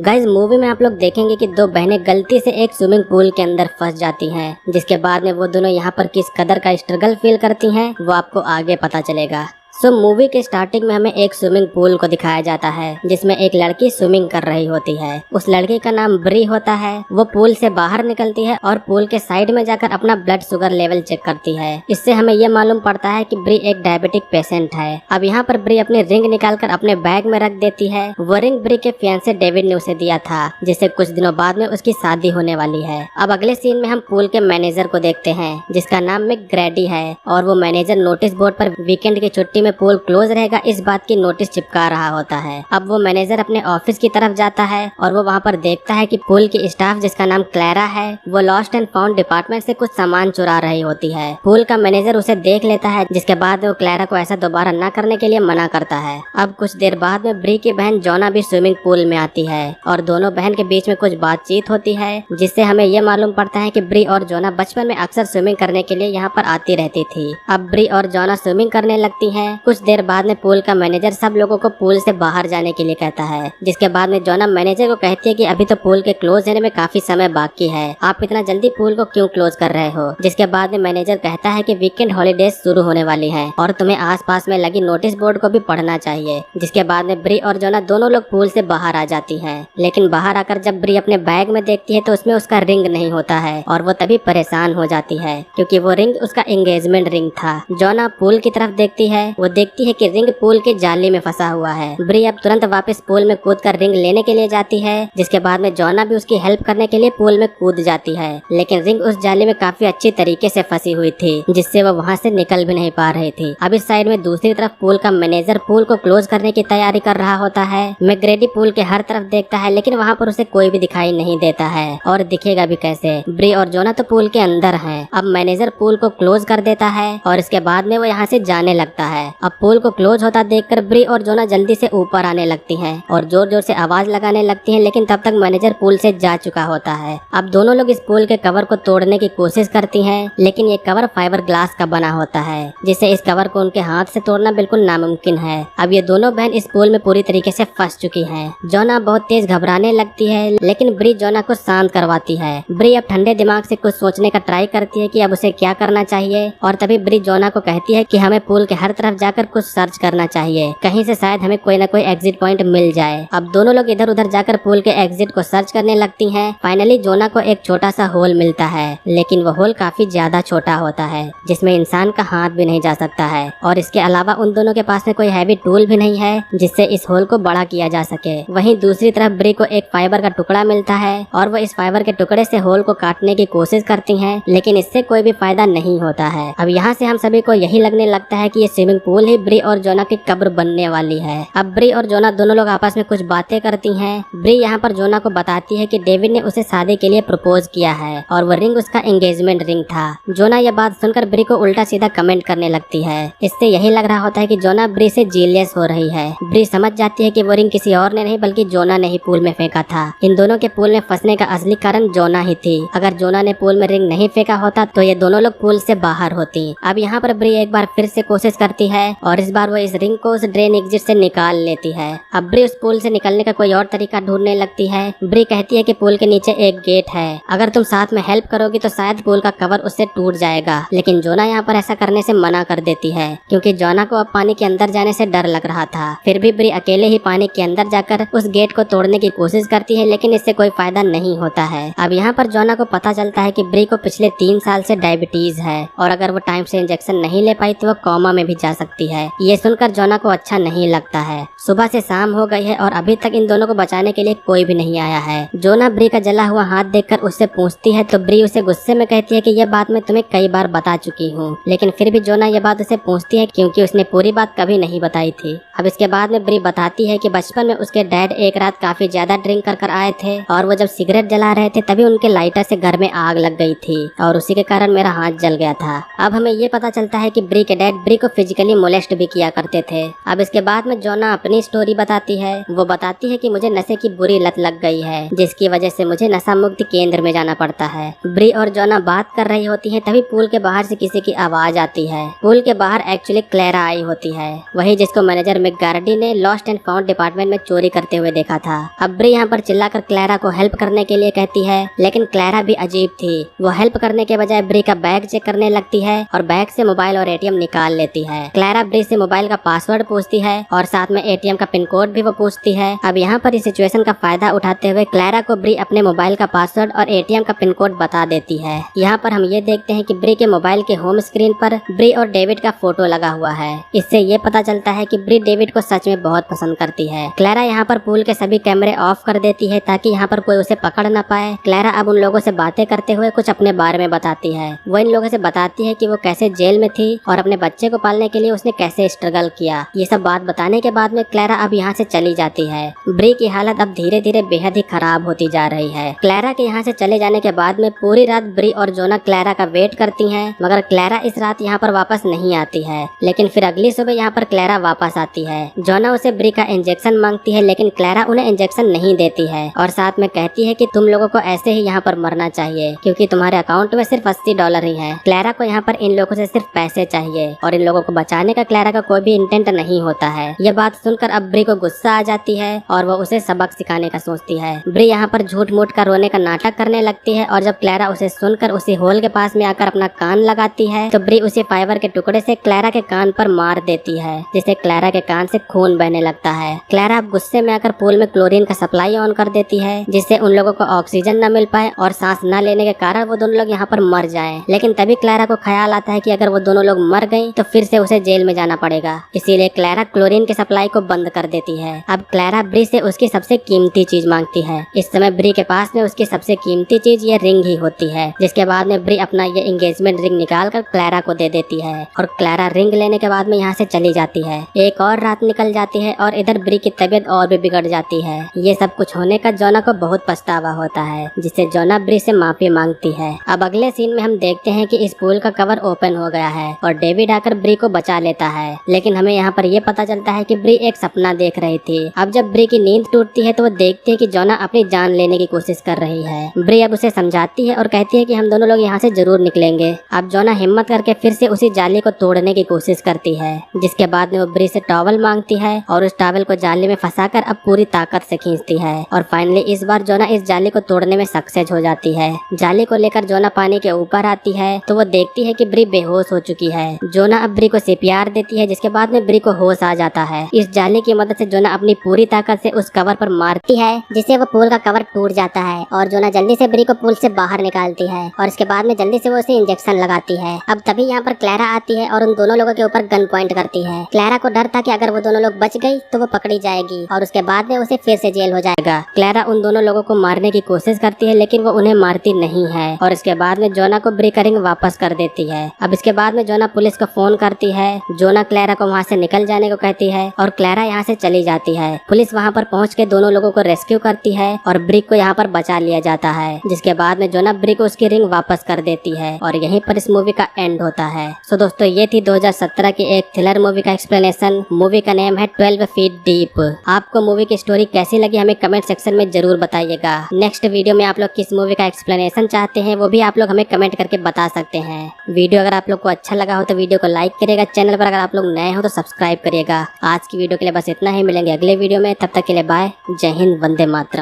Guys movie में आप लोग देखेंगे कि दो बहनें गलती से एक स्विमिंग पूल के अंदर फंस जाती हैं, जिसके बाद में वो दोनों यहाँ पर किस कदर का स्ट्रगल फील करती हैं वो आपको आगे पता चलेगा। मूवी के स्टार्टिंग में हमें एक स्विमिंग पूल को दिखाया जाता है जिसमें एक लड़की स्विमिंग कर रही होती है। उस लड़की का नाम ब्री होता है। वो पूल से बाहर निकलती है और पूल के साइड में जाकर अपना ब्लड शुगर लेवल चेक करती है। इससे हमें ये मालूम पड़ता है कि ब्री एक डायबिटिक पेशेंट है। अब यहाँ पर ब्री अपनी रिंग निकालकर अपने बैग में रख देती है। वो रिंग ब्री के फियांसे डेविड ने उसे दिया था, जिससे कुछ दिनों बाद में उसकी शादी होने वाली है। अब अगले सीन में हम पूल के मैनेजर को देखते हैं जिसका नाम मैकग्रैडी है, और वो मैनेजर नोटिस बोर्ड पर वीकेंड की छुट्टी में पूल क्लोज रहेगा इस बात की नोटिस चिपका रहा होता है। अब वो मैनेजर अपने ऑफिस की तरफ जाता है और वो वहाँ पर देखता है कि पूल की स्टाफ जिसका नाम क्लैरा है वो लॉस्ट एंड फाउंड डिपार्टमेंट से कुछ सामान चुरा रही होती है। पूल का मैनेजर उसे देख लेता है, जिसके बाद वो क्लैरा को ऐसा दोबारा न करने के लिए मना करता है। अब कुछ देर बाद में ब्री की बहन जोना भी स्विमिंग पूल में आती है और दोनों बहन के बीच में कुछ बातचीत होती है, जिससे हमें ये मालूम पड़ता है कि ब्री और जोना बचपन में अक्सर स्विमिंग करने के लिए यहाँ पर आती रहती थी। अब ब्री और जोना स्विमिंग करने लगती है। कुछ देर बाद में पूल का मैनेजर सब लोगों को पूल से बाहर जाने के लिए कहता है, जिसके बाद में जोना मैनेजर को कहती है कि अभी तो पूल के क्लोज होने में काफी समय बाकी है, आप इतना जल्दी पूल को क्यों क्लोज कर रहे हो। जिसके बाद में मैनेजर कहता है कि वीकेंड हॉलीडेज शुरू होने वाली है और तुम्हें आसपास में लगी नोटिस बोर्ड को भी पढ़ना चाहिए। जिसके बाद में ब्री और जोना दोनों लोग पूल से बाहर आ जाती है, लेकिन बाहर आकर जब ब्री अपने बैग में देखती है तो उसमें उसका रिंग नहीं होता है और वो तभी परेशान हो जाती है, क्योंकि वो रिंग उसका एंगेजमेंट रिंग था। जोना पूल की तरफ देखती है, वो देखती है कि रिंग पूल के जाली में फंसा हुआ है। ब्री अब तुरंत वापस पूल में कूदकर रिंग लेने के लिए जाती है, जिसके बाद में जोना भी उसकी हेल्प करने के लिए पूल में कूद जाती है, लेकिन रिंग उस जाली में काफी अच्छी तरीके से फंसी हुई थी, जिससे वो वहाँ से निकल भी नहीं पा रही थी। अब इस साइड में दूसरी तरफ पूल का मैनेजर पूल को क्लोज करने की तैयारी कर रहा होता है। मैकग्रैडी पूल के हर तरफ देखता है, लेकिन वहाँ पर उसे कोई भी दिखाई नहीं देता है, और दिखेगा भी कैसे। ब्री और जोना तो पूल के अंदर है। अब मैनेजर पूल को क्लोज कर देता है और इसके बाद में वो यहाँ से जाने लगता है। अब पूल को क्लोज होता देखकर ब्री और जोना जल्दी से ऊपर आने लगती हैं और जोर जोर से आवाज लगाने लगती हैं, लेकिन तब तक मैनेजर पूल से जा चुका होता है। अब दोनों लोग इस पूल के कवर को तोड़ने की कोशिश करती हैं, लेकिन ये कवर फाइबर ग्लास का बना होता है, जिससे इस कवर को उनके हाथ से तोड़ना बिल्कुल नामुमकिन है। अब ये दोनों बहन इस पूल में पूरी तरीके से फंस चुकी हैं। जोना बहुत तेज घबराने लगती है, लेकिन ब्री जोना को शांत करवाती है। ब्री अब ठंडे दिमाग से कुछ सोचने का ट्राई करती है कि अब उसे क्या करना चाहिए, और तभी ब्री जोना को कहती है कि हमें पूल के हर तरफ जाकर कुछ सर्च करना चाहिए, कहीं से शायद हमें कोई न कोई एग्जिट पॉइंट मिल जाए। अब दोनों लोग इधर उधर जाकर पूल के एग्जिट को सर्च करने लगती हैं। फाइनली जोना को एक छोटा सा होल मिलता है, लेकिन वो होल काफी ज्यादा छोटा होता है, जिसमें इंसान का हाथ भी नहीं जा सकता है, और इसके अलावा उन दोनों के पास में कोई हैवी टूल भी नहीं है जिससे इस होल को बड़ा किया जा सके। वहीं दूसरी तरफ ब्री को एक फाइबर का टुकड़ा मिलता है और वो इस फाइबर के टुकड़े से होल को काटने की कोशिश करती हैं, लेकिन इससे कोई भी फायदा नहीं होता है। अब यहाँ से हम सभी को यही लगने लगता है कि ये स्विमिंग पूल ही ब्री और जोना की कब्र बनने वाली है। अब ब्री और जोना दोनों लोग आपस में कुछ बातें करती हैं। ब्री यहाँ पर जोना को बताती है कि डेविड ने उसे शादी के लिए प्रपोज किया है और वो रिंग उसका एंगेजमेंट रिंग था। जोना यह बात सुनकर ब्री को उल्टा सीधा कमेंट करने लगती है। इससे यही लग रहा होता है कि जोना ब्री से जीलियस हो रही है। ब्री समझ जाती है कि वो रिंग किसी और ने नहीं बल्कि जोना ने ही पूल में फेंका था। इन दोनों के पूल में फंसने का असली कारण जोना ही थी। अगर जोना ने पूल में रिंग नहीं फेंका होता तो ये दोनों लोग पूल से बाहर होती। अब यहाँ पर ब्री एक बार फिर से कोशिश करती है और इस बार वो इस रिंग को उस ड्रेन एग्जिट से निकाल लेती है। अब ब्री उस पूल से निकलने का कोई और तरीका ढूंढने लगती है। ब्री कहती है कि पूल के नीचे एक गेट है, अगर तुम साथ में हेल्प करोगी तो शायद पूल का कवर उससे टूट जाएगा, लेकिन जोना यहाँ पर ऐसा करने से मना कर देती है, क्योंकि जोना को अब पानी के अंदर जाने से डर लग रहा था। फिर भी ब्री अकेले ही पानी के अंदर जाकर उस गेट को तोड़ने की कोशिश करती है, लेकिन इससे कोई फायदा नहीं होता है। अब यहाँ पर जोना को पता चलता है कि ब्री को पिछले 3 साल से डायबिटीज है और अगर वो टाइम से इंजेक्शन नहीं ले पाई तो वो कोमा में भी जा सकती है। ये सुनकर जोना को अच्छा नहीं लगता है। सुबह से शाम हो गई है और अभी तक इन दोनों को बचाने के लिए कोई भी नहीं आया है। जोना ब्री का जला हुआ हाथ देखकर उससे पूछती है तो ब्री उसे गुस्से में कहती है कि यह बात मैं तुम्हें कई बार बता चुकी हूँ, लेकिन फिर भी जोना यह बात उसे पूछती है क्योंकि उसने पूरी बात कभी नहीं बताई थी। अब इसके बाद में ब्री बताती है कि बचपन में उसके डैड एक रात काफी ज्यादा ड्रिंक कर आए थे और वो जब सिगरेट जला रहे थे तभी उनके लाइटर से घर में आग लग गई थी और उसी के कारण मेरा हाथ जल गया था। अब हमें ये पता चलता है कि ब्री के डैड ब्री को फिजिकली मोलेस्ट भी किया करते थे। अब इसके बाद में जोना अपनी स्टोरी बताती है। वो बताती है कि मुझे नशे की बुरी लत लग गई है, जिसकी वजह से मुझे नशा मुक्ति केंद्र में जाना पड़ता है। ब्री और जोना बात कर रही होती हैं, तभी पूल के बाहर से किसी की आवाज आती है। पूल के बाहर एक्चुअली क्लेरा आई होती है, वही जिसको मैनेजर मैकगार्डी ने लॉस्ट एंड फाउंड डिपार्टमेंट में चोरी करते हुए देखा था। अब ब्री यहाँ पर चिल्लाकर क्लेरा को हेल्प करने के लिए कहती है, लेकिन क्लेरा भी अजीब थी। वो हेल्प करने के बजाय ब्री का बैग चेक करने लगती है और बैग से मोबाइल और एटीएम निकाल लेती है। क्लेरा ब्री से मोबाइल का पासवर्ड पूछती है और साथ में एटीएम का पिन कोड भी वो पूछती है। अब यहाँ पर इस सिचुएशन का फायदा उठाते हुए क्लेरा को ब्री अपने मोबाइल का पासवर्ड और एटीएम का पिन कोड बता देती है। यहाँ पर हम ये देखते हैं कि ब्री के मोबाइल के होम स्क्रीन पर ब्री और डेविड का फोटो लगा हुआ है। इससे ये पता चलता है कि ब्री डेविड को सच में बहुत पसंद करती है। क्लेरा यहाँ पर पूल के सभी कैमरे ऑफ कर देती है ताकि यहाँ पर कोई उसे पकड़ न पाए। क्लेरा अब उन लोगों से बातें करते हुए कुछ अपने बारे में बताती है। वो इन लोगों से बताती है कि वो कैसे जेल में थी और अपने बच्चे को पालने के लिए उसने कैसे स्ट्रगल किया। ये सब बात बताने के बाद में क्लेरा अब यहाँ से चली जाती है। ब्री की हालत अब धीरे धीरे बेहद ही खराब होती जा रही है। क्लेरा के यहाँ से चले जाने के बाद में पूरी रात ब्री और जोना क्लेरा का वेट करती हैं, मगर क्लेरा इस रात यहाँ पर वापस नहीं आती है। लेकिन फिर अगली सुबह यहाँ पर क्लेरा वापस आती है। जोना उसे ब्री का इंजेक्शन मांगती है, लेकिन क्लेरा उन्हें इंजेक्शन नहीं देती है और साथ में कहती है कि तुम लोगों को ऐसे ही यहाँ पर मरना चाहिए, क्योंकि तुम्हारे अकाउंट में सिर्फ $80 ही है। क्लेरा को यहाँ पर इन लोगों से सिर्फ पैसे चाहिए और इन लोगों को बचाने का क्लेरा का कोई भी इंटेंट नहीं होता है। ये बात सुनकर अब ब्री को गुस्सा आ जाती है और वो उसे सबक सिखाने का सोचती है। ब्री यहाँ पर झूठ मूठ का रोने का नाटक करने लगती है और जब क्लेरा उसे सुनकर उसी होल के पास में आकर अपना कान लगाती है तो ब्री उसे फाइबर के टुकड़े से क्लेरा के कान पर मार देती है, जिससे क्लेरा के कान से खून बहने लगता है। क्लेरा अब गुस्से में आकर पूल में क्लोरीन का सप्लाई ऑन कर देती है, जिससे उन लोगों को ऑक्सीजन न मिल पाए और सांस न लेने के कारण वो दोनों लोग यहाँ पर मर जाएं। लेकिन तभी क्लेरा को ख्याल आता है कि अगर वो दोनों लोग मर गई तो फिर से उसे जेल में जाना पड़ेगा। इसीलिए क्लेरा क्लोरीन की सप्लाई को बंद कर देती है। अब क्लेरा ब्री से उसकी सबसे कीमती चीज मांगती है। इस समय ब्री के पास में उसकी सबसे कीमती चीज ये रिंग ही होती है, जिसके बाद में ब्री अपना ये एंगेजमेंट रिंग निकाल कर क्लेरा को दे देती है और क्लेरा रिंग लेने के बाद में यहाँ से चली जाती है। एक और रात निकल जाती है और इधर ब्री की तबीयत और भी बिगड़ जाती है। ये सब कुछ होने का जोना को बहुत पछतावा होता है, जिससे जोना ब्री से माफी मांगती है। अब अगले सीन में हम देखते हैं कि इस पूल का कवर ओपन हो गया है और डेविड आकर ब्री को बचा लेता है। लेकिन हमें यहाँ पर यह पता चलता है कि ब्री एक सपना देख रही थी। अब जब ब्री की नींद टूटती है तो वो देखती है कि जोना अपनी जान लेने की कोशिश कर रही है। ब्री अब उसे समझाती है और कहती है कि हम दोनों लोग यहाँ से जरूर निकलेंगे। अब जोना हिम्मत करके फिर से उसी जाली को तोड़ने की कोशिश करती है, जिसके बाद में वो ब्री से टॉवल मांगती है और उस टॉवल को जाली में फंसाकर अब पूरी ताकत से खींचती है और फाइनली इस बार जोना इस जाली को तोड़ने में सक्सेस हो जाती है। जाली को लेकर जोना पानी के ऊपर आती है तो वो देखती है कि ब्री बेहोश हो चुकी है। जोना अब ब्री को सीपीआर देती है, जिसके बाद में ब्री को होश आ जाता है। इस जाली की मदद से जोना अपनी पूरी ताकत से उस कवर पर मारती है, जिससे वो पूल का कवर टूट जाता है और जोना जल्दी से ब्री को पूल से बाहर निकालती है और इसके बाद में जल्दी से वो उसे इंजेक्शन लगाती है। अब तभी यहाँ पर क्लेरा आती है और उन दोनों लोगों के ऊपर गन पॉइंट करती है। क्लेरा को डर था कि अगर वो दोनों लोग बच गई तो वो पकड़ी जाएगी और उसके बाद में उसे फिर से जेल हो जाएगा। क्लेरा उन दोनों लोगों को मारने की कोशिश करती है, लेकिन वो उन्हें मारती नहीं है और इसके बाद में जोना को ब्री का रिंग वापस कर देती है। अब इसके बाद में जोना पुलिस को फोन करती है। जोना क्लेरा को वहाँ से निकल जाने को कहती है और क्लेरा यहाँ से चली जाती है। पुलिस वहाँ पर पहुँच के दोनों लोगों को रेस्क्यू करती है और ब्री को यहाँ पर बचा लिया जाता है, जिसके बाद में जोना ब्री को उसकी रिंग वापस कर देती है और यहीं पर इस मूवी का एंड होता है। सो दोस्तों, ये थी 2017 की एक थ्रिलर मूवी का एक्सप्लेनेशन। मूवी का नेम है 12 फीट डीप। आपको मूवी की स्टोरी कैसी लगी हमें कमेंट सेक्शन में जरूर बताइएगा। नेक्स्ट वीडियो में आप लोग किस मूवी का एक्सप्लेनेशन चाहते हैं वो भी आप लोग हमें कमेंट करके बता सकते हैं। वीडियो अगर आप लोग को अच्छा लगा हो तो वीडियो को लाइक करिएगा। चैनल पर अगर आप लोग नए हो तो सब्सक्राइब करिएगा। आज की वीडियो के लिए बस इतना ही, मिलेंगे अगले वीडियो में। तब तक के लिए बाय। जय हिंद, वंदे मातरम।